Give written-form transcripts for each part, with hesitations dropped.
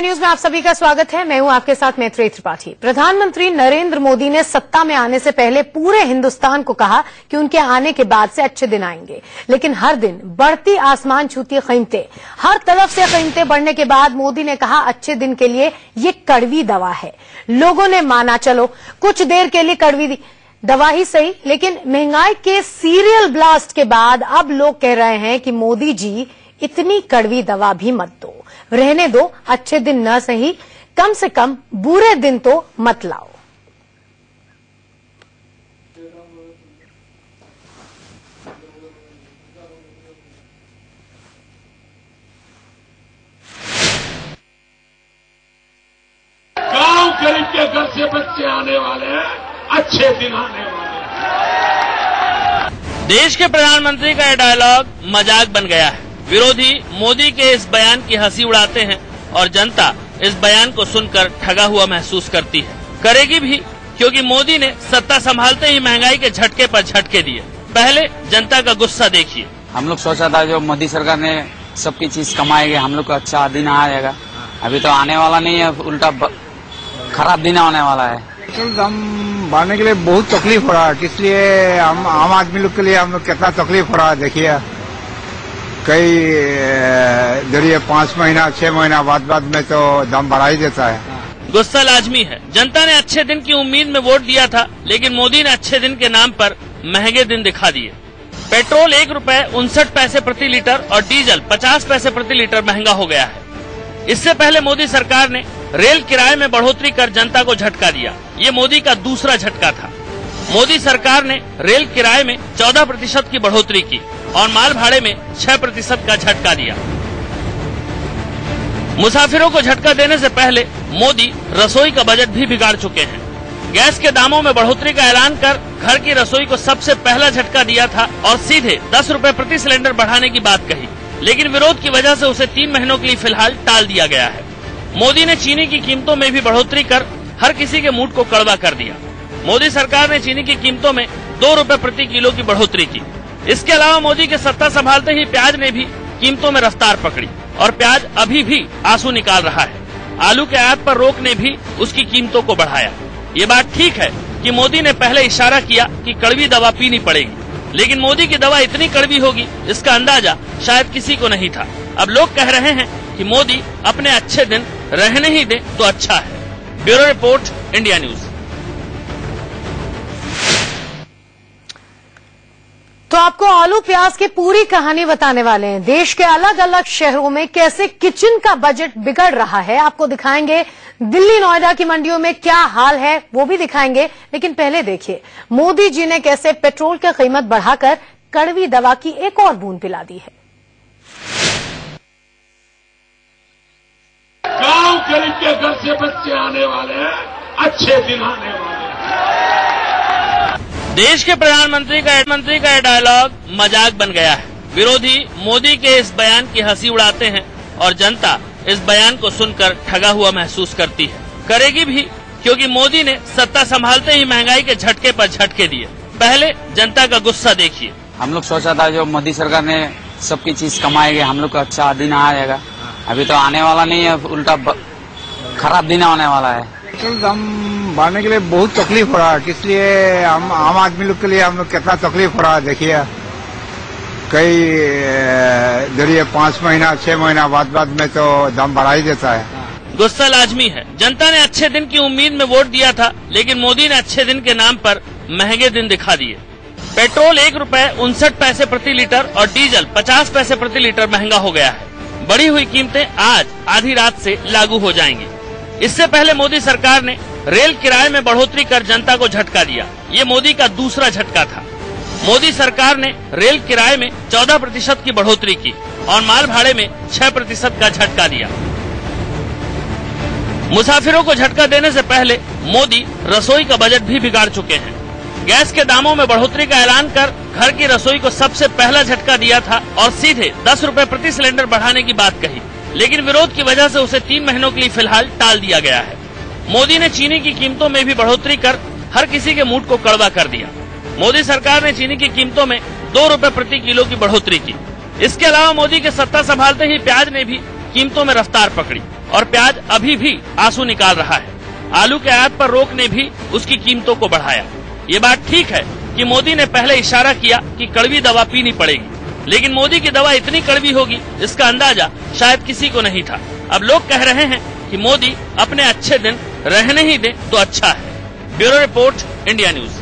India news में आप सभी का स्वागत है। मैं हूं आपके साथ मैत्री त्रिपाठी। प्रधानमंत्री नरेंद्र मोदी ने सत्ता में आने से पहले पूरे हिंदुस्तान को कहा कि उनके आने के बाद से अच्छे दिन आएंगे, लेकिन हर दिन बढ़ती आसमान छूती कीमतें, हर तरफ से कीमतें बढ़ने के बाद मोदी ने कहा अच्छे दिन के लिए ये कड़वी दवा है। लोगों ने माना, चलो कुछ देर के लिए कड़वी दवा ही सही, लेकिन महंगाई के सीरियल ब्लास्ट के बाद अब लोग कह रहे हैं कि मोदी जी इतनी कड़वी दवा भी मत दो, रहने दो, अच्छे दिन न सही, कम से कम बुरे दिन तो मत लाओ। गांव गरीब के घर से बच्चे आने वाले हैं, अच्छे दिन आने वाले हैं। देश के प्रधानमंत्री का यह डायलॉग मजाक बन गया है। विरोधी मोदी के इस बयान की हंसी उड़ाते हैं और जनता इस बयान को सुनकर ठगा हुआ महसूस करती है। करेगी भी, क्योंकि मोदी ने सत्ता संभालते ही महंगाई के झटके पर झटके दिए। पहले जनता का गुस्सा देखिए। हम लोग सोचा था जो मोदी सरकार ने सबकी चीज कमाएगी, हम लोग को अच्छा दिन आएगा। अभी तो आने वाला नहीं है, उल्टा खराब दिन आने वाला है। दाम बढ़ने के लिए बहुत तकलीफ हो रहा है, इसलिए हम आम आदमी लोग के लिए हम लोग कितना तकलीफ हो रहा है देखिए। कई जरिए 5 महीना 6 महीना बाद में तो दाम बढ़ा ही देता है। गुस्सा लाजमी है। जनता ने अच्छे दिन की उम्मीद में वोट दिया था, लेकिन मोदी ने अच्छे दिन के नाम पर महंगे दिन दिखा दिए। पेट्रोल 1 रुपए 59 पैसे प्रति लीटर और डीजल 50 पैसे प्रति लीटर महंगा हो गया है। इससे पहले मोदी सरकार ने रेल किराए में बढ़ोतरी कर जनता को झटका दिया। ये मोदी का दूसरा झटका था। मोदी सरकार ने रेल किराए में 14% की बढ़ोतरी की और माल भाड़े में 6% का झटका दिया। मुसाफिरों को झटका देने से पहले मोदी रसोई का बजट भी बिगाड़ चुके हैं। गैस के दामों में बढ़ोतरी का ऐलान कर घर की रसोई को सबसे पहला झटका दिया था और सीधे 10 रुपए प्रति सिलेंडर बढ़ाने की बात कही, लेकिन विरोध की वजह से उसे 3 महीनों के लिए फिलहाल टाल दिया गया है। मोदी ने चीनी की कीमतों में भी बढ़ोतरी कर हर किसी के मूड को कड़वा कर दिया। मोदी सरकार ने चीनी की कीमतों में 2 रुपए प्रति किलो की बढ़ोतरी की। इसके अलावा मोदी के सत्ता संभालते ही प्याज ने भी कीमतों में रफ्तार पकड़ी और प्याज अभी भी आंसू निकाल रहा है। आलू के आयात पर रोक ने भी उसकी कीमतों को बढ़ाया। ये बात ठीक है कि मोदी ने पहले इशारा किया कि कड़वी दवा पीनी पड़ेगी, लेकिन मोदी की दवा इतनी कड़वी होगी इसका अंदाजा शायद किसी को नहीं था। अब लोग कह रहे हैं कि मोदी अपने अच्छे दिन रहने ही दे तो अच्छा है। Bureau report, India news. तो आपको आलू प्याज की पूरी कहानी बताने वाले हैं। देश के अलग अलग शहरों में कैसे किचन का बजट बिगड़ रहा है आपको दिखाएंगे। दिल्ली नोएडा की मंडियों में क्या हाल है वो भी दिखाएंगे, लेकिन पहले देखिए मोदी जी ने कैसे पेट्रोल की कीमत बढ़ाकर कड़वी दवा की एक और बूंद पिला दी है। गांव गरीब के घर से बच्चे आने वाले हैं, अच्छे दिन आने वाले हैं। देश के प्रधानमंत्री का यह डायलॉग मजाक बन गया है। विरोधी मोदी के इस बयान की हंसी उड़ाते हैं और जनता इस बयान को सुनकर ठगा हुआ महसूस करती है। करेगी भी, क्योंकि मोदी ने सत्ता संभालते ही महंगाई के झटके पर झटके दिए। पहले जनता का गुस्सा देखिए। हम लोग सोचा था जो मोदी सरकार ने सबकी चीज कमाएगी, हम लोग को अच्छा दिन आएगा। अभी तो आने वाला नहीं है, उल्टा खराब दिन आने वाला है। दाम बढ़ने के लिए बहुत तकलीफ हो रहा है, इसलिए हम आम आदमी लोग के लिए हम लोग कितना तकलीफ हो रहा है देखिए। कई जरिए 5 महीना 6 महीना बाद में तो दाम बढ़ा ही देता है। गुस्सा लाजमी है। जनता ने अच्छे दिन की उम्मीद में वोट दिया था, लेकिन मोदी ने अच्छे दिन के नाम पर महंगे दिन दिखा दिए। पेट्रोल 1 रुपए 59 पैसे प्रति लीटर और डीजल 50 पैसे प्रति लीटर महंगा हो गया है। बढ़ी हुई कीमतें आज आधी रात से लागू हो जाएंगी। इससे पहले मोदी सरकार ने रेल किराए में बढ़ोतरी कर जनता को झटका दिया। ये मोदी का दूसरा झटका था। मोदी सरकार ने रेल किराए में 14% की बढ़ोतरी की और माल भाड़े में 6% का झटका दिया। मुसाफिरों को झटका देने से पहले मोदी रसोई का बजट भी बिगाड़ चुके हैं। गैस के दामों में बढ़ोतरी का ऐलान कर घर की रसोई को सबसे पहला झटका दिया था और सीधे 10 रुपए प्रति सिलेंडर बढ़ाने की बात कही, लेकिन विरोध की वजह से उसे 3 महीनों के लिए फिलहाल टाल दिया गया है। मोदी ने चीनी की कीमतों में भी बढ़ोतरी कर हर किसी के मूड को कड़वा कर दिया। मोदी सरकार ने चीनी की कीमतों में 2 रुपए प्रति किलो की बढ़ोतरी की। इसके अलावा मोदी के सत्ता संभालते ही प्याज ने भी कीमतों में रफ्तार पकड़ी और प्याज अभी भी आंसू निकाल रहा है। आलू के आयात पर रोक ने भी उसकी कीमतों को बढ़ाया। ये बात ठीक है कि मोदी ने पहले इशारा किया कि कड़वी दवा पीनी पड़ेगी, लेकिन मोदी की दवा इतनी कड़वी होगी इसका अंदाजा शायद किसी को नहीं था। अब लोग कह रहे हैं कि मोदी अपने अच्छे दिन रहने ही दे तो अच्छा है। Bureau report, India news.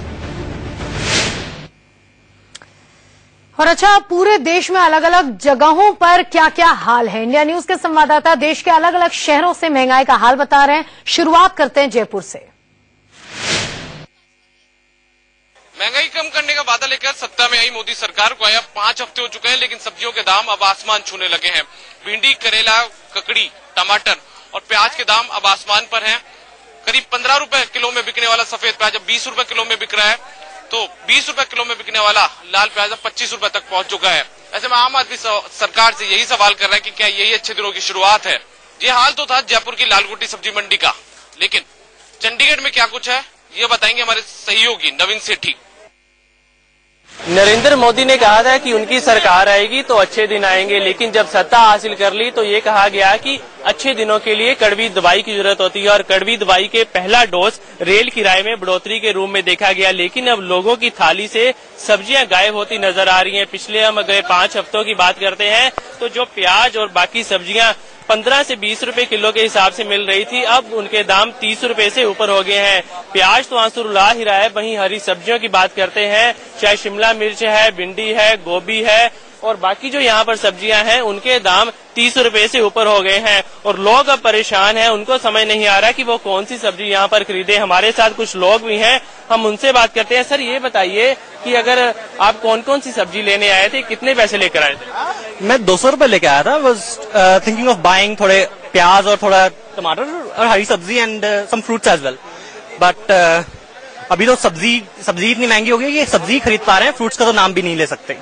और अच्छा, पूरे देश में अलग अलग जगहों पर क्या क्या हाल है, इंडिया न्यूज के संवाददाता देश के अलग अलग शहरों से महंगाई का हाल बता रहे हैं। शुरुआत करते हैं जयपुर से। महंगाई कम करने का वादा लेकर सत्ता में आई मोदी सरकार को आया 5 हफ्ते हो चुके हैं, लेकिन सब्जियों के दाम अब आसमान छूने लगे हैं। भिंडी, करेला, ककड़ी, टमाटर और प्याज के दाम अब आसमान पर हैं। करीब 15 रुपए किलो में बिकने वाला सफेद प्याज अब 20 रुपए किलो में बिक रहा है, तो 20 रुपए किलो में बिकने वाला लाल प्याज अब 25 रुपए तक पहुंच चुका है। ऐसे में आम आदमी सरकार से यही सवाल कर रहा है कि क्या यही अच्छे दिनों की शुरुआत है। ये हाल तो था जयपुर की लालकुटी सब्जी मंडी का, लेकिन चंडीगढ़ में क्या कुछ है ये बताएंगे हमारे सहयोगी नवीन सेठी। नरेंद्र मोदी ने कहा था कि उनकी सरकार आएगी तो अच्छे दिन आएंगे, लेकिन जब सत्ता हासिल कर ली तो ये कहा गया कि अच्छे दिनों के लिए कड़वी दवाई की जरूरत होती है और कड़वी दवाई के पहला डोज रेल किराए में बढ़ोतरी के रूप में देखा गया। लेकिन अब लोगों की थाली से सब्जियां गायब होती नजर आ रही हैं। पिछले हम अगर 5 हफ्तों की बात करते हैं तो जो प्याज और बाकी सब्जियां 15 से 20 रुपए किलो के हिसाब से मिल रही थी, अब उनके दाम 30 रुपए से ऊपर हो गए हैं। प्याज तो आंसू रुला ही रहा है। वहीं हरी सब्जियों की बात करते हैं, चाहे शिमला मिर्च है, भिंडी है, गोभी है और बाकी जो यहाँ पर सब्जियां हैं उनके दाम 30 रुपए से ऊपर हो गए हैं और लोग अब परेशान हैं। उनको समझ नहीं आ रहा कि वो कौन सी सब्जी यहाँ पर खरीदे। हमारे साथ कुछ लोग भी हैं, हम उनसे बात करते हैं। सर, ये बताइए कि अगर आप कौन कौन सी सब्जी लेने आए थे, कितने पैसे लेकर आए थे? मैं 200 रुपए लेके आया था। वॉज थिंकिंग ऑफ बाइंग थोड़े प्याज और थोड़ा टमाटर और हरी सब्जी and some fruits as well, but अभी तो सब्जी इतनी महंगी हो गई कि सब्जी खरीद पा रहे हैं, फ्रूट्स का तो नाम भी नहीं ले सकते।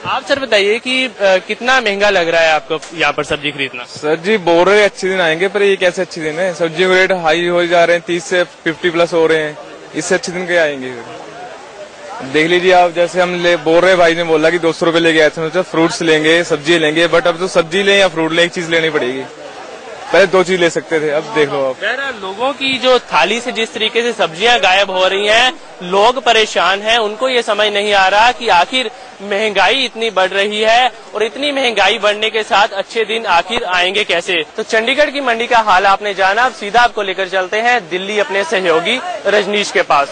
आप सर बताइए कि कितना महंगा लग रहा है आपको यहाँ पर सब्जी खरीदना? सर जी बोल रहे अच्छे दिन आएंगे, पर ये कैसे अच्छे दिन है? सब्जियों के रेट हाई हो जा रहे हैं, 30 से 50 प्लस हो रहे हैं। इससे अच्छे दिन क्या आएंगे? देख लीजिए आप, जैसे हम बोल रहे भाई ने बोला कि 200 रुपए लेके आए थे, सोचा फ्रूट्स लेंगे, सब्जी लेंगे, बट अब तो सब्जी लें या फ्रूट लें एक चीज लेनी पड़ेगी। पहले 2 चीज ले सकते थे, अब देख लो आप। लोगों की जो थाली से जिस तरीके से सब्जियां गायब हो रही हैं, लोग परेशान हैं। उनको ये समझ नहीं आ रहा कि आखिर महंगाई इतनी बढ़ रही है और इतनी महंगाई बढ़ने के साथ अच्छे दिन आखिर आएंगे कैसे। तो चंडीगढ़ की मंडी का हाल आपने जाना, अब सीधा आपको लेकर चलते हैं दिल्ली अपने सहयोगी रजनीश के पास।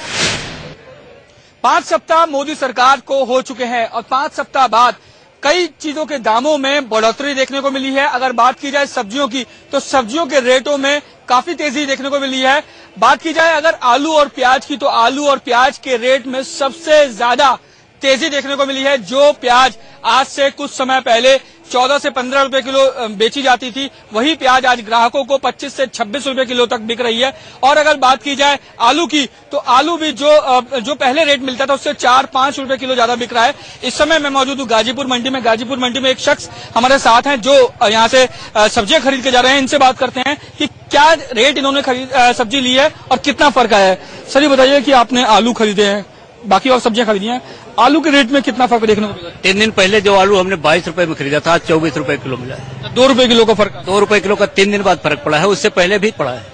5 सप्ताह मोदी सरकार को हो चुके हैं और 5 सप्ताह बाद कई चीजों के दामों में बढ़ोतरी देखने को मिली है। अगर बात की जाए सब्जियों की तो सब्जियों के रेटों में काफी तेजी देखने को मिली है। बात की जाए अगर आलू और प्याज की तो आलू और प्याज के रेट में सबसे ज्यादा तेजी देखने को मिली है। जो प्याज आज से कुछ समय पहले 14 से 15 रुपए किलो बेची जाती थी, वही प्याज आज ग्राहकों को 25 से 26 रुपए किलो तक बिक रही है। और अगर बात की जाए आलू की तो आलू भी जो पहले रेट मिलता था उससे 4-5 रुपए किलो ज्यादा बिक रहा है। इस समय मैं मौजूद हूँ गाजीपुर मंडी में। गाजीपुर मंडी में एक शख्स हमारे साथ हैं जो यहाँ से सब्जियां खरीद के जा रहे हैं। इनसे बात करते हैं कि क्या रेट इन्होंने सब्जी ली है और कितना फर्क आया है। सर, ये बताइए कि आपने आलू खरीदे हैं, बाकी और सब्जियां खरीदी हैं, आलू के रेट में कितना फर्क देखने को मिला? 3 दिन पहले जो आलू हमने 22 रुपए में खरीदा था, 24 रुपए किलो मिला है। 2 रुपए किलो का फर्क? 2 रुपए किलो का 3 दिन बाद फर्क पड़ा है। उससे पहले भी पड़ा है।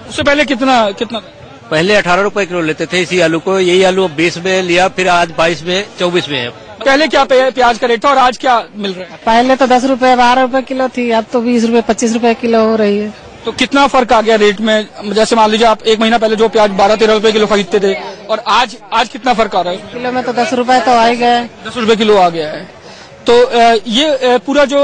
उससे पहले कितना? पहले 18 रुपए किलो लेते थे इसी आलू को। यही आलू 20 में लिया, फिर आज 22 में 24 में है। पहले क्या प्याज का रेट था और आज क्या मिल रहा है? पहले तो 10 रुपए 12 रुपए किलो थी, अब तो 20 रुपए 25 रुपए किलो हो रही है। तो कितना फर्क आ गया रेट में? जैसे मान लीजिए आप 1 महीना पहले जो प्याज 12-13 रुपए किलो खरीदते थे और आज कितना फर्क आ रहा है? किलो में तो 10 रुपए तो आ ही गए। 10 रुपए किलो आ गया है। तो ये पूरा जो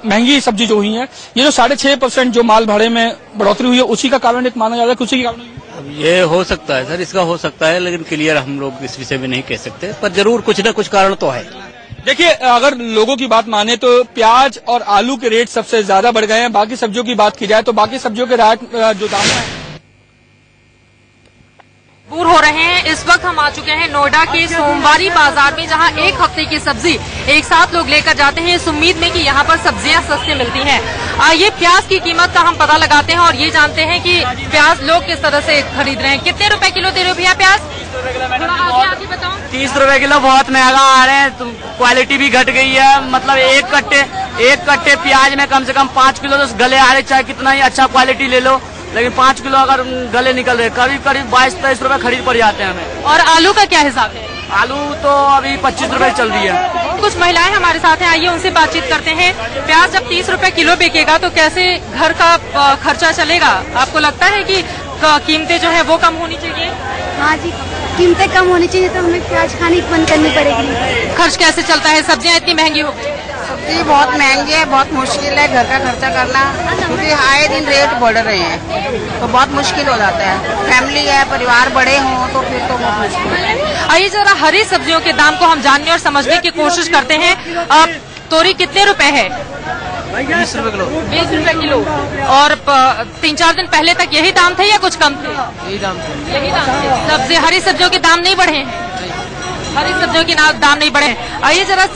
महंगी सब्जी जो हुई है, ये जो 6.5% जो माल भाड़े में बढ़ोतरी हुई है, उसी का कारण एक माना जा रहा है। उसी के कारण अब ये हो सकता है सर, इसका हो सकता है, लेकिन क्लियर हम लोग इस विषय में नहीं कह सकते, पर जरूर कुछ न कुछ कारण तो है। देखिए, अगर लोगों की बात माने तो प्याज और आलू के रेट सबसे ज्यादा बढ़ गए हैं। बाकी सब्जियों की बात की जाए तो बाकी सब्जियों के रेट जो दाम है दूर हो रहे हैं। इस वक्त हम आ चुके हैं नोएडा के सोमवारी बाजार में, जहां एक हफ्ते की सब्जी एक साथ लोग लेकर जाते हैं इस उम्मीद में कि यहां पर सब्जियां सस्ती मिलती हैं। ये प्याज की कीमत का हम पता लगाते हैं और ये जानते हैं कि प्याज लोग किस तरह से खरीद रहे हैं। कितने रुपए किलो दे रहे हो भैया प्याज? थोड़ा आगे बताओ। 30 रुपए किलो बहुत महंगा आ रहे हैं, क्वालिटी भी घट गई है। मतलब एक कट्टे प्याज में कम से कम 5 किलो तो गले आ रहे, चाहे कितना ही अच्छा क्वालिटी ले लो, लेकिन 5 किलो अगर गले निकल रहे, करीब 22-23 रुपए खरीद पड़ जाते हैं हमें। और आलू का क्या हिसाब है? आलू तो अभी 25 रुपए चल रही है। कुछ महिलाएं हमारे साथ हैं, आइए उनसे बातचीत करते हैं। प्याज जब 30 रुपए किलो बिकेगा तो कैसे घर का खर्चा चलेगा? आपको लगता है कि कीमतें जो है वो कम होनी चाहिए? हाँ जी, कीमतें कम होनी चाहिए तो हमें प्याज खाने बंद करनी पड़ेगी। खर्च कैसे चलता है? सब्जियां इतनी महंगी हो गई। सब्जी बहुत महंगी है, बहुत मुश्किल है घर का खर्चा करना, क्योंकि आए दिन रेट बढ़ रहे हैं तो बहुत मुश्किल हो जाता है। फैमिली है, परिवार बड़े हों तो फिर तो बहुत मुश्किल है। आइए जरा हरी सब्जियों के दाम को हम जानने और समझने की कोशिश करते हैं। अब तोरी कितने रुपए है? 20 रुपए किलो। 20 रुपए किलो। और 3-4 दिन पहले तक यही दाम थे या कुछ कम थे? यही दाम थे। यही दाम थे। सब्जी हरी सब्जियों के दाम नहीं बढ़े हैं? हरी सब्जियों के दाम नहीं बढ़े हैं। आइए जरा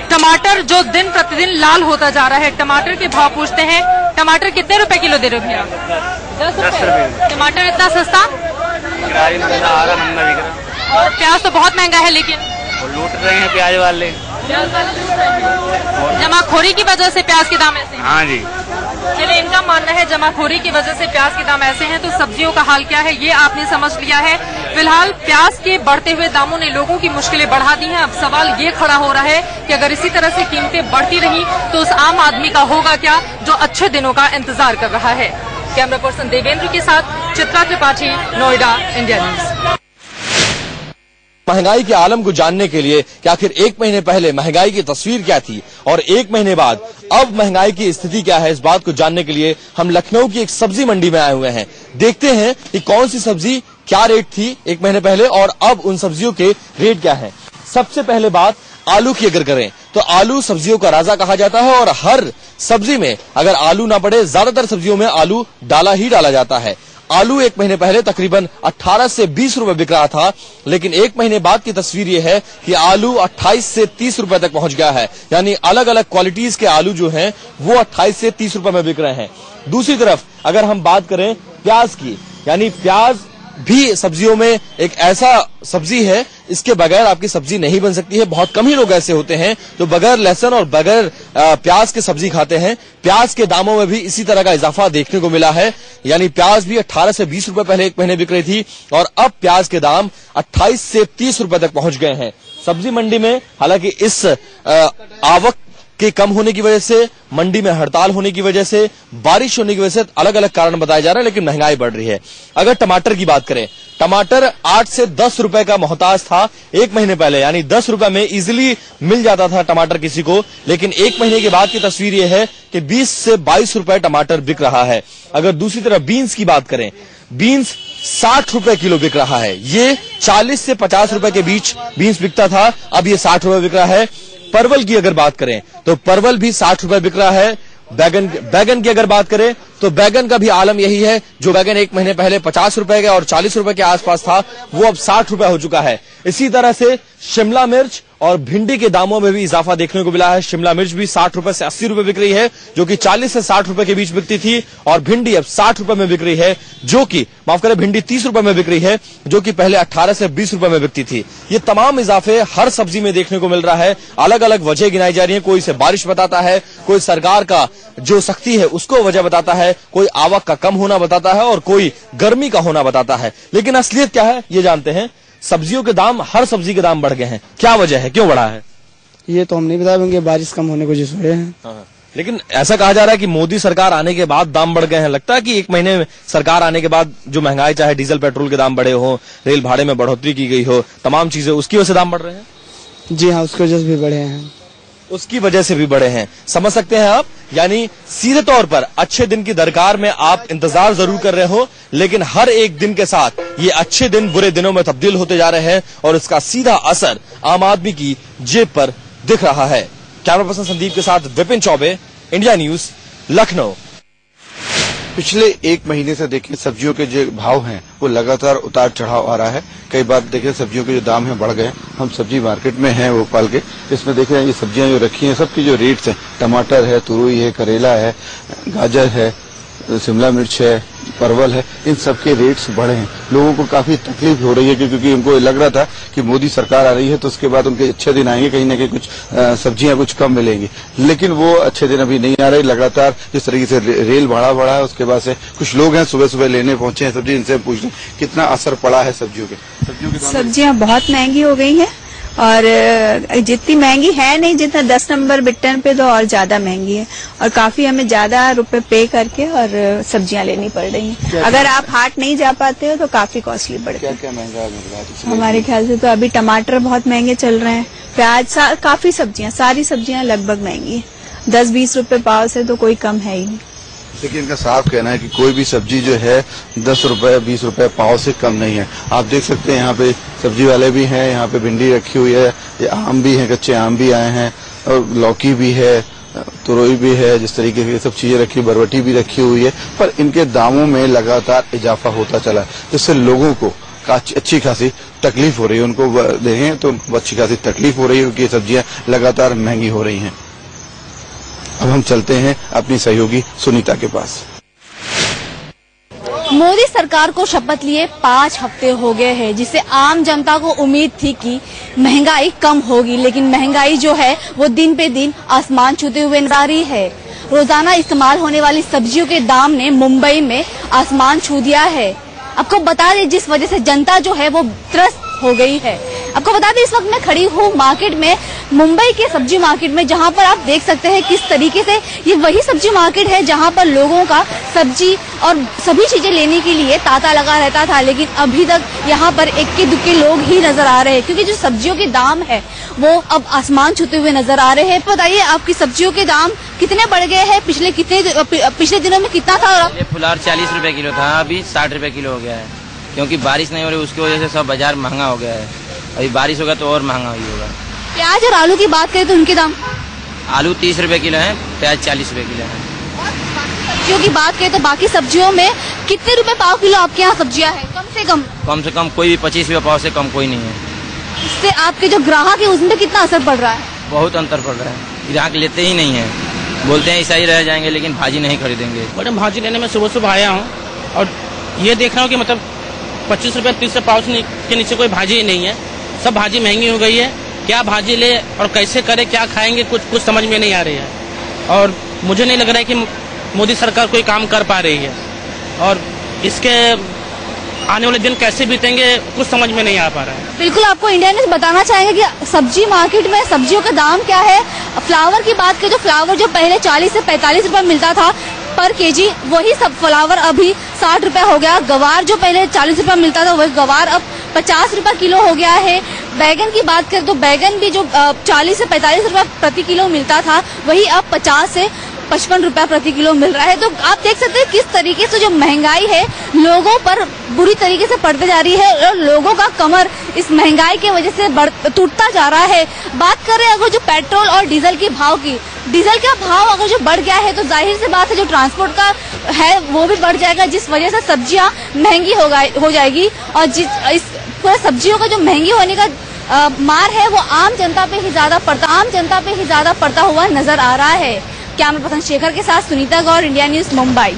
टमाटर जो दिन प्रतिदिन लाल होता जा रहा है, टमाटर के भाव पूछते हैं। टमाटर कितने रुपए किलो दे रहे हो भैया? 10 रुपए। टमाटर इतना सस्ता? और प्याज तो बहुत महंगा है, लेकिन लूट रहे हैं प्याज वाले। जमाखोरी की वजह से प्याज के दाम ऐसे हैं? हाँ जी। चलिए, इनका मानना है जमाखोरी की वजह से प्याज के दाम ऐसे हैं, तो सब्जियों का हाल क्या है ये आपने समझ लिया है। फिलहाल प्याज के बढ़ते हुए दामों ने लोगों की मुश्किलें बढ़ा दी हैं। अब सवाल ये खड़ा हो रहा है कि अगर इसी तरह से कीमतें बढ़ती रही तो उस आम आदमी का होगा क्या जो अच्छे दिनों का इंतजार कर रहा है। कैमरा पर्सन देवेंद्र के साथ चित्रा त्रिपाठी, नोएडा, इंडिया न्यूज। महंगाई के आलम को जानने के लिए कि आखिर 1 महीने पहले महंगाई की तस्वीर क्या थी और 1 महीने बाद अब महंगाई की स्थिति क्या है, इस बात को जानने के लिए हम लखनऊ की एक सब्जी मंडी में आए हुए हैं। देखते हैं कि कौन सी सब्जी क्या रेट थी 1 महीने पहले और अब उन सब्जियों के रेट क्या है। सबसे पहले बात आलू की अगर करें तो आलू सब्जियों का राजा कहा जाता है और हर सब्जी में अगर आलू ना पड़े, ज्यादातर सब्जियों में आलू डाला ही डाला जाता है। आलू 1 महीने पहले तकरीबन 18 से 20 रुपए बिक रहा था, लेकिन 1 महीने बाद की तस्वीर यह है कि आलू 28 से 30 रुपए तक पहुंच गया है। यानी अलग अलग क्वालिटीज के आलू जो हैं वो 28 से 30 रुपए में बिक रहे हैं। दूसरी तरफ अगर हम बात करें प्याज की, यानी प्याज भी सब्जियों में एक ऐसा सब्जी है, इसके बगैर आपकी सब्जी नहीं बन सकती है। बहुत कम ही लोग ऐसे होते हैं जो बगैर लहसुन और बगैर प्याज के सब्जी खाते हैं। प्याज के दामों में भी इसी तरह का इजाफा देखने को मिला है। यानी प्याज भी 18 से 20 रुपए पहले 1 महीने बिक रही थी और अब प्याज के दाम 28 से 30 रुपए तक पहुंच गए हैं सब्जी मंडी में। हालांकि इस आवक के कम होने की वजह से, मंडी में हड़ताल होने की वजह से, बारिश होने की वजह से अलग अलग कारण बताए जा रहे हैं, लेकिन महंगाई बढ़ रही है। अगर टमाटर की बात करें, टमाटर 8 से 10 रुपए का मोहताज था 1 महीने पहले, यानी 10 रुपए में इजीली मिल जाता था टमाटर किसी को, लेकिन 1 महीने के बाद की तस्वीर यह है कि 20 से 22 रुपए टमाटर बिक रहा है। अगर दूसरी तरफ बीन्स की बात करें, बीन्स 60 रुपए किलो बिक रहा है। ये 40 से 50 रुपए के बीच बीन्स बिकता था, अब ये 60 रुपए बिक रहा है। परवल की अगर बात करें तो परवल भी 60 रुपए बिक रहा है। बैगन की अगर बात करें तो बैगन का भी आलम यही है। जो बैगन 1 महीने पहले 50 रुपए के और 40 रुपए के आसपास था वो अब 60 रुपए हो चुका है। इसी तरह से शिमला मिर्च और भिंडी के दामों में भी इजाफा देखने को मिला है। शिमला मिर्च भी 60 रुपए से 80 रुपए बिक रही है, जो कि 40 से 60 रुपए के बीच बिकती थी, और भिंडी अब 60 रुपए में बिक रही है, जो कि माफ करें भिंडी 30 रुपए में बिक रही है, जो कि पहले 18 से 20 रुपए में बिकती थी। ये तमाम इजाफे हर सब्जी में देखने को मिल रहा है। अलग अलग वजह गिनाई जा रही है। कोई इसे बारिश बताता है, कोई सरकार का जो सख्ती है उसको वजह बताता है, कोई आवक का कम होना बताता है और कोई गर्मी का होना बताता है। लेकिन असलियत क्या है ये जानते हैं। सब्जियों के दाम, हर सब्जी के दाम बढ़ गए हैं। क्या वजह है, क्यों बढ़ा है? ये तो हम नहीं बता पाएंगे, बारिश कम होने की वजह से हैं। लेकिन ऐसा कहा जा रहा है कि मोदी सरकार आने के बाद दाम बढ़ गए हैं। लगता है कि 1 महीने में सरकार आने के बाद जो महंगाई, चाहे डीजल पेट्रोल के दाम बढ़े हो, रेल भाड़े में बढ़ोतरी की गई हो, तमाम चीजें उसकी वजह से दाम बढ़ रहे हैं? जी हाँ, उसकी वजह से भी बढ़े हैं। उसकी वजह से भी बढ़े हैं, समझ सकते हैं आप। यानी सीधे तौर पर अच्छे दिन की दरकार में आप इंतजार जरूर कर रहे हो, लेकिन हर एक दिन के साथ ये अच्छे दिन बुरे दिनों में तब्दील होते जा रहे हैं और इसका सीधा असर आम आदमी की जेब पर दिख रहा है। कैमरा पर्सन संदीप के साथ विपिन चौबे, इंडिया न्यूज, लखनऊ। पिछले 1 महीने से देखें सब्जियों के जो भाव हैं वो लगातार उतार चढ़ाव आ रहा है। कई बार देखें सब्जियों के जो दाम हैं बढ़ गए। हम सब्जी मार्केट में हैं भोपाल के, इसमें देखें ये सब्जियां जो रखी हैं सबकी जो रेट्स हैं, टमाटर है, तुरई है, करेला है, गाजर है, शिमला मिर्च है, परवल है, इन सब के रेट्स बढ़े हैं। लोगों को काफी तकलीफ हो रही है क्योंकि उनको लग रहा था कि मोदी सरकार आ रही है तो उसके बाद उनके अच्छे दिन आएंगे, कहीं ना कहीं कुछ सब्जियां कुछ कम मिलेंगी, लेकिन वो अच्छे दिन अभी नहीं आ रहे। लगातार जिस तरीके से रेल भाड़ा बढ़ा है उसके बाद से कुछ लोग हैं सुबह सुबह लेने पहुंचे हैं सब्जी, इनसे पूछ लें कितना असर पड़ा है सब्जियों के। सब्जियां बहुत महंगी हो गई हैं और जितनी महंगी है नहीं जितना 10 नंबर बिट्टन पे तो और ज्यादा महंगी है और काफी हमें ज्यादा रुपए पे करके और सब्जियां लेनी पड़ रही हैं। अगर आप हाट नहीं जा पाते हो तो काफी कॉस्टली पड़ता है। क्या महंगा मिल रहा है? हमारे ख्याल से तो अभी टमाटर बहुत महंगे चल रहे हैं, प्याज, काफी सब्जियां, सारी सब्जियां लगभग महंगी है। 10-20 रुपए पाव से तो कोई कम है ही नहीं। लेकिन इनका साफ कहना है कि कोई भी सब्जी जो है 10 रुपए 20 रुपए पाव से कम नहीं है। आप देख सकते हैं यहाँ पे सब्जी वाले भी हैं, यहाँ पे भिंडी रखी हुई है, ये आम भी है, कच्चे आम भी आए हैं और लौकी भी है, तुरई भी है, जिस तरीके की सब चीजें रखी, बरबटी भी रखी हुई है, पर इनके दामों में लगातार इजाफा होता चला है जिससे लोगों को अच्छी खासी तकलीफ हो रही है। उनको देखें तो अच्छी खासी तकलीफ हो रही है क्योंकि ये सब्जियां लगातार महंगी हो रही हैं। अब हम चलते हैं अपनी सहयोगी सुनीता के पास। मोदी सरकार को शपथ लिए 5 हफ्ते हो गए हैं, जिससे आम जनता को उम्मीद थी कि महंगाई कम होगी, लेकिन महंगाई जो है वो दिन पे दिन आसमान छूते हुए नजर आ रही है। रोजाना इस्तेमाल होने वाली सब्जियों के दाम ने मुंबई में आसमान छू दिया है। आपको बता दें जिस वजह से जनता जो है वो त्रस्त हो गई है। आपको बता दें इस वक्त मैं खड़ी हूँ मार्केट में, मुंबई के सब्जी मार्केट में, जहाँ पर आप देख सकते हैं किस तरीके से ये वही सब्जी मार्केट है जहाँ पर लोगों का सब्जी और सभी चीजें लेने के लिए तांता लगा रहता था, लेकिन अभी तक यहाँ पर इक्के दुक्के लोग ही नजर आ रहे हैं क्योंकि जो सब्जियों के दाम है वो अब आसमान छूते हुए नजर आ रहे हैं। बताइए आपकी सब्जियों के दाम कितने बढ़ गए हैं? पिछले दिनों में कितना था? फुलार 40 रुपए किलो था, अभी 60 रुपए किलो हो गया है क्योंकि बारिश नहीं हो रही, उसकी वजह से सब बाजार महंगा हो गया है। अभी बारिश होगा तो और महंगा ही होगा। प्याज और आलू की बात करें तो उनके दाम? आलू 30 रुपए किलो है, प्याज 40 रुपए किलो है। सब्जियों की बात करें तो बाकी सब्जियों में कितने रुपए पाव किलो आपके यहाँ सब्जियाँ है? कम से कम कोई भी 25 रुपए पाव से कम कोई नहीं है। इससे आपके जो ग्राहक है उसमें कितना असर पड़ रहा है? बहुत अंतर पड़ रहा है, ग्राहक लेते ही नहीं है, बोलते हैं ऐसा ही रह जाएंगे लेकिन भाजी नहीं खरीदेंगे। मैडम भाजी लेने में सुबह सुबह आया हूँ और ये देख रहा हूँ कि मतलब 25 रुपए 30 रुपए पाव के नीचे कोई भाजी ही नहीं है। सब भाजी महंगी हो गई है। क्या भाजी ले और कैसे करे, क्या खाएंगे, कुछ समझ में नहीं आ रही है और मुझे नहीं लग रहा है कि मोदी सरकार कोई काम कर पा रही है और इसके आने वाले दिन कैसे बीतेंगे कुछ समझ में नहीं आ पा रहा है। बिल्कुल आपको इंडिया न्यूज़ बताना चाहेंगे कि सब्जी मार्केट में सब्जियों का दाम क्या है। फ्लावर की बात करें तो फ्लावर जो पहले 40 से 45 रुपए मिलता था पर केजी, वही सब फ्लावर अभी 60 रुपए हो गया। गवार जो पहले 40 रुपए मिलता था वही गवार अब 50 रुपए किलो हो गया है। बैगन की बात करें तो बैगन भी जो 40 से 45 रुपए प्रति किलो मिलता था वही अब 50 से 55 रुपए प्रति किलो मिल रहा है। तो आप देख सकते हैं किस तरीके से जो महंगाई है लोगों पर बुरी तरीके से पड़ते जा रही है और लोगों का कमर इस महंगाई की वजह से टूटता जा रहा है। बात करें अगर जो पेट्रोल और डीजल के भाव की, डीजल का भाव अगर जो बढ़ गया है तो जाहिर सी बात है जो ट्रांसपोर्ट का है वो भी बढ़ जाएगा, जिस वजह से सब्जियां महंगी हो जाएगी और इस पूरा सब्जियों का जो महंगी होने का मार है वो आम जनता पे ही ज्यादा पड़ता हुआ नजर आ रहा है। कैमरा पर्सन शेखर के साथ सुनीता गौर, इंडिया न्यूज मुंबई।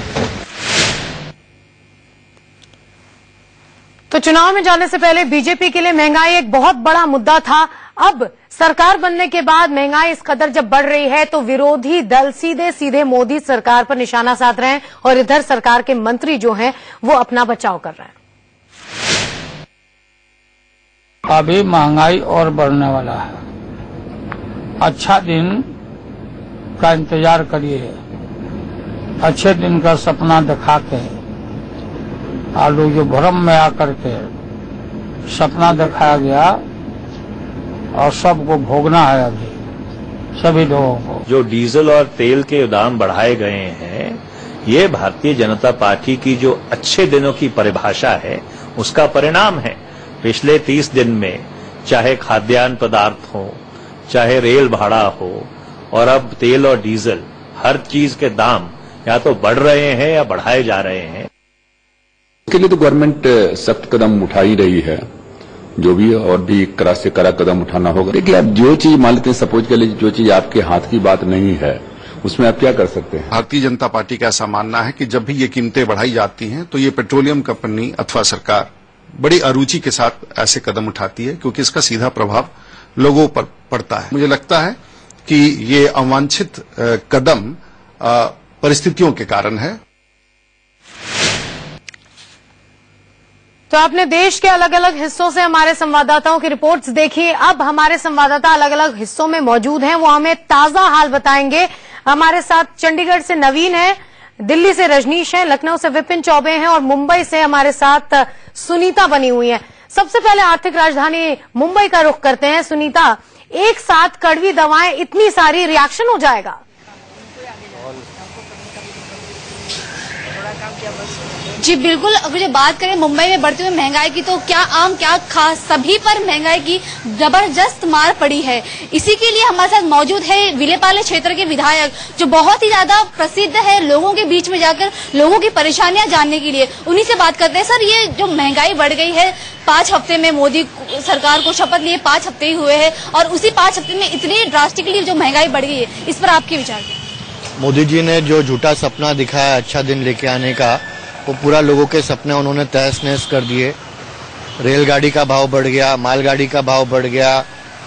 तो चुनाव में जाने से पहले बीजेपी के लिए महंगाई एक बहुत बड़ा मुद्दा था। अब सरकार बनने के बाद महंगाई इस कदर जब बढ़ रही है तो विरोधी दल सीधे सीधे मोदी सरकार पर निशाना साध रहे हैं और इधर सरकार के मंत्री जो हैं वो अपना बचाव कर रहे हैं। अभी महंगाई और बढ़ने वाला है। अच्छा दिन का इंतजार करिए, अच्छे दिन का सपना दिखा के आलू जो भ्रम में आकर के सपना दिखाया गया और सबको भोगना है अभी सभी लोगों को। जो डीजल और तेल के दाम बढ़ाए गए हैं ये भारतीय जनता पार्टी की जो अच्छे दिनों की परिभाषा है उसका परिणाम है। पिछले 30 दिन में चाहे खाद्यान्न पदार्थ हो, चाहे रेल भाड़ा हो और अब तेल और डीजल, हर चीज के दाम या तो बढ़ रहे हैं या बढ़ाए जा रहे हैं। इसके लिए तो गवर्नमेंट सख्त कदम उठा ही रही है, जो भी और भी कड़ा से कड़ा कदम उठाना होगा। देखिए आप जो चीज मान लेते हैं, सपोज के लिए जो चीज आपके हाथ की बात नहीं है उसमें आप क्या कर सकते हैं? भारतीय जनता पार्टी का ऐसा मानना है कि जब भी ये कीमतें बढ़ाई जाती हैं तो ये पेट्रोलियम कंपनी अथवा सरकार बड़ी अरुचि के साथ ऐसे कदम उठाती है, क्योंकि इसका सीधा प्रभाव लोगों पर पड़ता है। मुझे लगता है कि ये अवांछित कदम परिस्थितियों के कारण है। तो आपने देश के अलग अलग हिस्सों से हमारे संवाददाताओं की रिपोर्ट्स देखी। अब हमारे संवाददाता अलग अलग हिस्सों में मौजूद हैं, वो हमें ताजा हाल बताएंगे। हमारे साथ चंडीगढ़ से नवीन है, दिल्ली से रजनीश है, लखनऊ से विपिन चौबे हैं और मुंबई से हमारे साथ सुनीता बनी हुई है। सबसे पहले आर्थिक राजधानी मुंबई का रुख करते हैं। सुनीता, एक साथ कड़वी दवाएं, इतनी सारी, रिएक्शन हो जाएगा? जी बिल्कुल, अगर बात करें मुंबई में बढ़ती हुई महंगाई की, तो क्या आम क्या खास सभी पर महंगाई की जबरदस्त मार पड़ी है। इसी के लिए हमारे साथ मौजूद है विलेपाले क्षेत्र के विधायक, जो बहुत ही ज्यादा प्रसिद्ध है लोगों के बीच में जाकर लोगों की परेशानियां जानने के लिए। उन्हीं से बात करते हैं। सर, ये जो महंगाई बढ़ गई है, 5 हफ्ते में मोदी सरकार को शपथ लिए 5 हफ्ते ही हुए हैं और उसी 5 हफ्ते में इतनी ड्रास्टिकली जो महंगाई बढ़ गई है, इस पर आपके विचार क्या? मोदी जी ने जो झूठा सपना दिखाया अच्छा दिन लेके आने का, वो पूरा लोगों के सपने उन्होंने तहस नहस कर दिए। रेलगाड़ी का भाव बढ़ गया, मालगाड़ी का भाव बढ़ गया,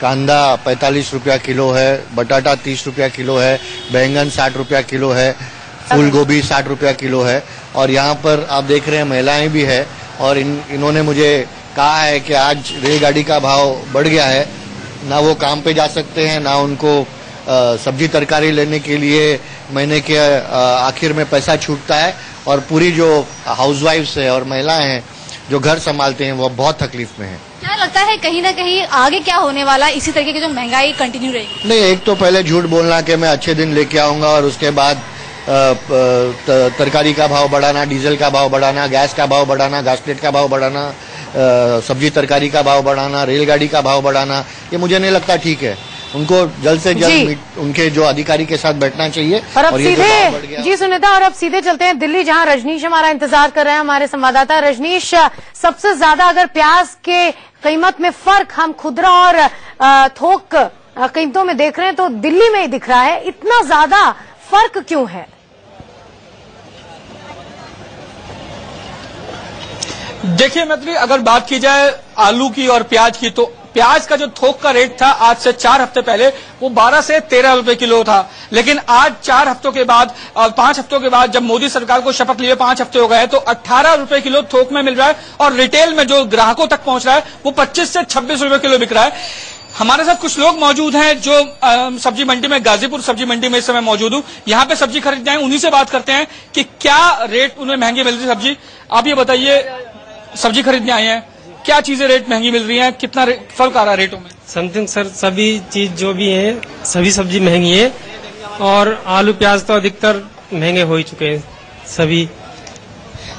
कांदा 45 रुपया किलो है, बटाटा 30 रुपया किलो है, बैंगन 60 रुपया किलो है, फूल गोभी 60 रुपया किलो है। और यहाँ पर आप देख रहे हैं महिलाएं भी है और इन्होंने मुझे कहा है कि आज रेलगाड़ी का भाव बढ़ गया है, ना वो काम पे जा सकते हैं, ना उनको सब्जी तरकारी लेने के लिए महीने के आखिर में पैसा छूटता है। और पूरी जो हाउसवाइफ्स है और महिलाएं हैं जो घर संभालते हैं, वो बहुत तकलीफ में हैं। क्या लगता है कहीं ना कहीं आगे क्या होने वाला है? इसी तरीके की जो महंगाई कंटिन्यू रहेगी? नहीं, एक तो पहले झूठ बोलना कि मैं अच्छे दिन लेके आऊंगा और उसके बाद तरकारी का भाव बढ़ाना, डीजल का भाव बढ़ाना, गैस का भाव बढ़ाना, घासलेट का भाव बढ़ाना, सब्जी तरकारी का भाव बढ़ाना, रेलगाड़ी का भाव बढ़ाना, ये मुझे नहीं लगता ठीक है। उनको जल्द से जल्द उनके जो अधिकारी के साथ बैठना चाहिए। और अब सीधे जी सुनीता, और अब सीधे चलते हैं दिल्ली, जहां रजनीश हमारा इंतजार कर रहे हैं, हमारे संवाददाता। रजनीश, सबसे ज्यादा अगर प्याज के कीमत में फर्क हम खुदरा और थोक कीमतों में देख रहे हैं तो दिल्ली में ही दिख रहा है। इतना ज्यादा फर्क क्यों है? देखिए मैत्री, अगर बात की जाए आलू की और प्याज की, तो प्याज का जो थोक का रेट था आज से 4 हफ्ते पहले वो 12 से 13 रुपए किलो था, लेकिन आज 4 हफ्तों के बाद और 5 हफ्तों के बाद जब मोदी सरकार को शपथ लिए 5 हफ्ते हो गए हैं, तो 18 रुपए किलो थोक में मिल रहा है और रिटेल में जो ग्राहकों तक पहुंच रहा है वो 25 से 26 रुपए किलो बिक रहा है। हमारे साथ कुछ लोग मौजूद हैं जो सब्जी मंडी में, गाजीपुर सब्जी मंडी में इस समय मौजूद हूँ। यहाँ पे सब्जी खरीदते हैं, उन्हीं से बात करते हैं कि क्या रेट उन्हें महंगी मिल रही है सब्जी। आप ये बताइए, सब्जी खरीदने आए हैं, क्या चीजें रेट महंगी मिल रही हैं, कितना फर्क आ रहा है रेटों में? समथिंग सर, सभी चीज जो भी है सभी सब्जी महंगी है और आलू प्याज तो अधिकतर महंगे हो ही चुके हैं सभी।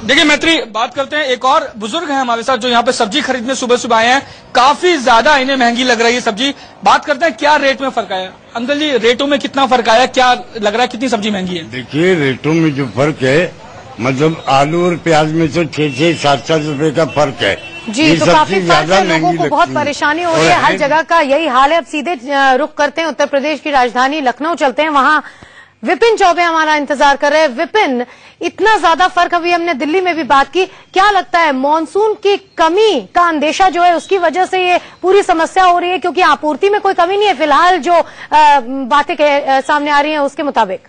देखिए मैत्री, बात करते हैं, एक और बुजुर्ग हैं हमारे साथ जो यहाँ पे सब्जी खरीदने सुबह सुबह आए हैं। काफी ज्यादा इन्हें महंगी लग रही है सब्जी। बात करते हैं क्या रेट में फर्क आया। अंकल जी, रेटों में कितना फर्क आया, क्या लग रहा है, कितनी सब्जी महंगी है? देखिए, रेटों में जो फर्क है, मतलब आलू और प्याज में तो 6-6, 7-7 रुपए का फर्क है जी। तो काफी फर्क है, लोगों को बहुत परेशानी हो रही है, हर जगह का यही हाल है। अब सीधे रुख करते हैं उत्तर प्रदेश की राजधानी लखनऊ चलते हैं, वहां विपिन चौबे हमारा इंतजार कर रहे हैं। विपिन, इतना ज्यादा फर्क, अभी हमने दिल्ली में भी बात की, क्या लगता है मानसून की कमी का अंदेशा जो है उसकी वजह से ये पूरी समस्या हो रही है? क्योंकि आपूर्ति में कोई कमी नहीं है फिलहाल, जो बातें सामने आ रही हैं उसके मुताबिक।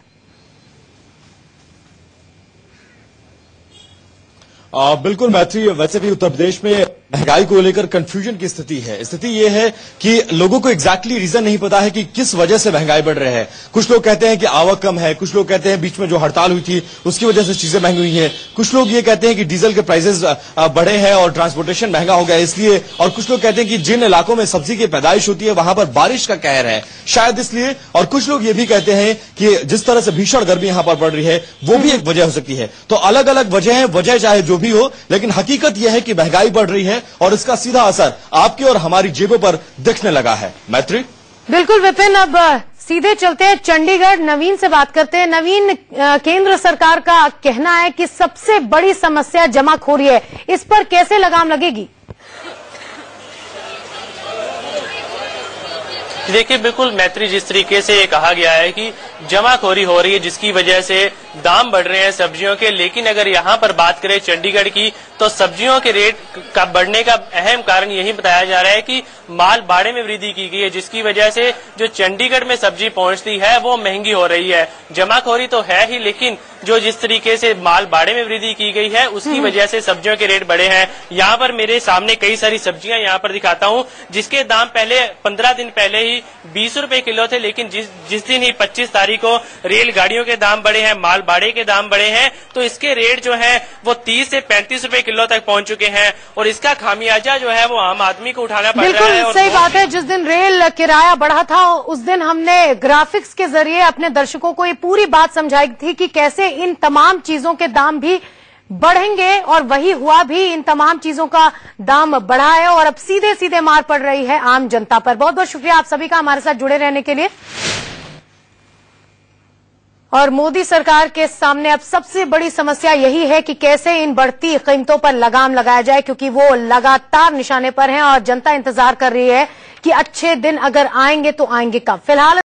बिल्कुल मैत्री, वैसे भी उत्तर प्रदेश में महंगाई को लेकर कंफ्यूजन की स्थिति है। स्थिति ये है कि लोगों को एग्जैक्टली रीजन नहीं पता है कि किस वजह से महंगाई बढ़ रही है। कुछ लोग कहते हैं कि आवक कम है, कुछ लोग कहते हैं बीच में जो हड़ताल हुई थी उसकी वजह से चीजें महंगी हुई हैं, कुछ लोग ये कहते हैं कि डीजल के प्राइसेस बढ़े हैं और ट्रांसपोर्टेशन महंगा हो गया इसलिए, और कुछ लोग कहते हैं कि जिन इलाकों में सब्जी की पैदाइश होती है वहां पर बारिश का कहर है शायद इसलिए, और कुछ लोग ये भी कहते हैं कि जिस तरह से भीषण गर्मी यहां पर पड़ रही है वो भी एक वजह हो सकती है। तो अलग अलग वजह है, वजह चाहे जो भी हो, लेकिन हकीकत यह है कि महंगाई बढ़ रही है और इसका सीधा असर आपके और हमारी जेबों पर दिखने लगा है। मैत्री, बिल्कुल विपिन, अब सीधे चलते हैं चंडीगढ़, नवीन से बात करते हैं। नवीन, केंद्र सरकार का कहना है कि सबसे बड़ी समस्या जमाखोरी है, इस पर कैसे लगाम लगेगी? देखिए बिल्कुल मैत्री, जिस तरीके से ये कहा गया है कि जमाखोरी हो रही है, जिसकी वजह से दाम बढ़ रहे हैं सब्जियों के। लेकिन अगर यहाँ पर बात करें चंडीगढ़ की, तो सब्जियों के रेट का बढ़ने का अहम कारण यही बताया जा रहा है कि माल भाड़े में वृद्धि की गई है, जिसकी वजह से जो चंडीगढ़ में सब्जी पहुंचती है वो महंगी हो रही है। जमाखोरी तो है ही, लेकिन जो जिस तरीके से माल भाड़े में वृद्धि की गई है उसकी वजह से सब्जियों के रेट बढ़े हैं। यहाँ पर मेरे सामने कई सारी सब्जियां यहाँ पर दिखाता हूँ, जिसके दाम पहले 15 दिन पहले ही 20 रुपए किलो थे, लेकिन जिस दिन ही 25 तारीख को रेलगाड़ियों के दाम बढ़े हैं, माल भाड़े के दाम बढ़े हैं, तो इसके रेट जो है वो 30 से 35 रुपए किलो तक पहुंच चुके हैं। और इसका खामियाजा जो है वो आम आदमी को उठाना पड़ रहा है। बिल्कुल सही बात है। जिस दिन रेल किराया बढ़ा था उस दिन हमने ग्राफिक्स के जरिए अपने दर्शकों को ये पूरी बात समझाई थी कि कैसे इन तमाम चीजों के दाम भी बढ़ेंगे, और वही हुआ भी। इन तमाम चीजों का दाम बढ़ा है और अब सीधे सीधे मार पड़ रही है आम जनता पर। बहुत बहुत शुक्रिया आप सभी का हमारे साथ जुड़े रहने के लिए। और मोदी सरकार के सामने अब सबसे बड़ी समस्या यही है कि कैसे इन बढ़ती कीमतों पर लगाम लगाया जाए, क्योंकि वो लगातार निशाने पर हैं और जनता इंतजार कर रही है कि अच्छे दिन अगर आएंगे तो आएंगे कब। फिलहाल